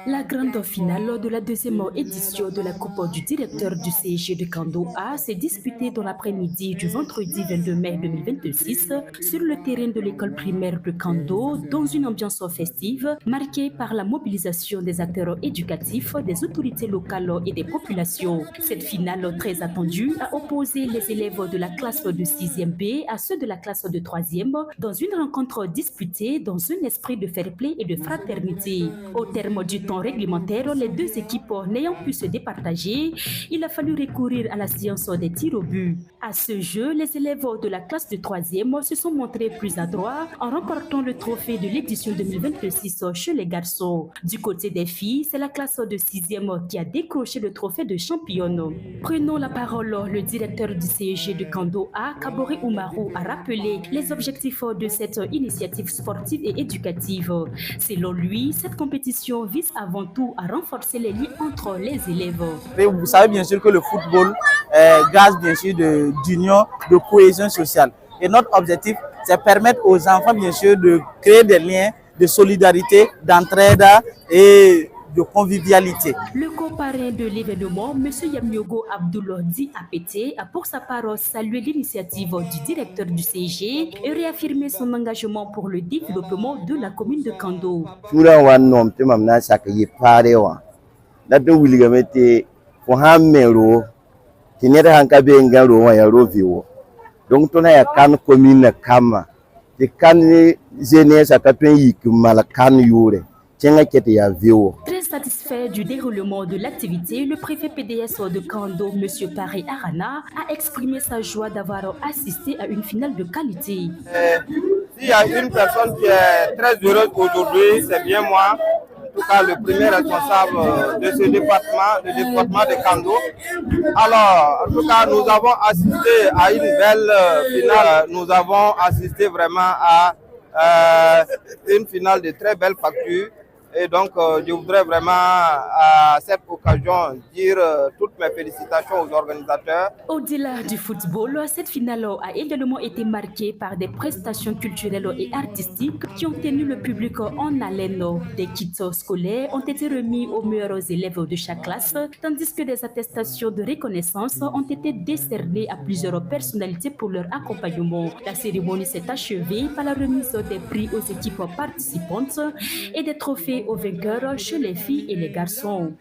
La grande finale de la deuxième édition de la Coupe du directeur du CG de Kando A s'est disputée dans l'après-midi du vendredi 22 mai 2026 sur le terrain de l'école primaire de Kando dans une ambiance festive marquée par la mobilisation des acteurs éducatifs, des autorités locales et des populations. Cette finale très attendue a opposé les élèves de la classe de 6e B à ceux de la classe de 3e dans une rencontre disputée dans un esprit de fair play et de fraternité. Au terme du temps réglementaire, les deux équipes n'ayant pu se départager, il a fallu recourir à la science des tirs au but. À ce jeu, les élèves de la classe de 3e se sont montrés plus adroits en remportant le trophée de l'édition 2026 chez les garçons. Du côté des filles, c'est la classe de 6e qui a décroché le trophée de championne. Prenons la parole, le directeur du CEG de Kando A, Kabore Oumarou, a rappelé les objectifs de cette initiative sportive et éducative. Selon lui, cette compétition vise avant tout à renforcer les liens entre les élèves. Et vous savez bien sûr que le football gage bien sûr d'union, de cohésion sociale. Et notre objectif, c'est permettre aux enfants bien sûr de créer des liens de solidarité, d'entraide et de convivialité. Le co-parrain de l'événement, M. Yamiogo Abdoulodi Apete, a pour sa part salué l'initiative du directeur du CG et réaffirmé son engagement pour le développement de la commune de Kando. Donc on a kan commune kama te kan jeunesse akapen yikmala kan yure tyenga kete ya viwo. Très satisfait du déroulement de l'activité, le préfet PDS de Kando, M. Paré Arana, a exprimé sa joie d'avoir assisté à une finale de qualité. S'il y a une personne qui est très heureuse aujourd'hui, c'est bien moi. En tout cas, le premier responsable de ce département, le département de Kando. Alors, en tout cas, nous avons assisté à une belle finale. Nous avons assisté vraiment à une finale de très belle facture. Et donc, je voudrais vraiment, à cette occasion, dire toutes mes félicitations aux organisateurs. Au-delà du football, cette finale a également été marquée par des prestations culturelles et artistiques qui ont tenu le public en haleine. Des kits scolaires ont été remis aux meilleurs élèves de chaque classe, tandis que des attestations de reconnaissance ont été décernées à plusieurs personnalités pour leur accompagnement. La cérémonie s'est achevée par la remise des prix aux équipes participantes et des trophées aux vainqueurs chez les filles et les garçons.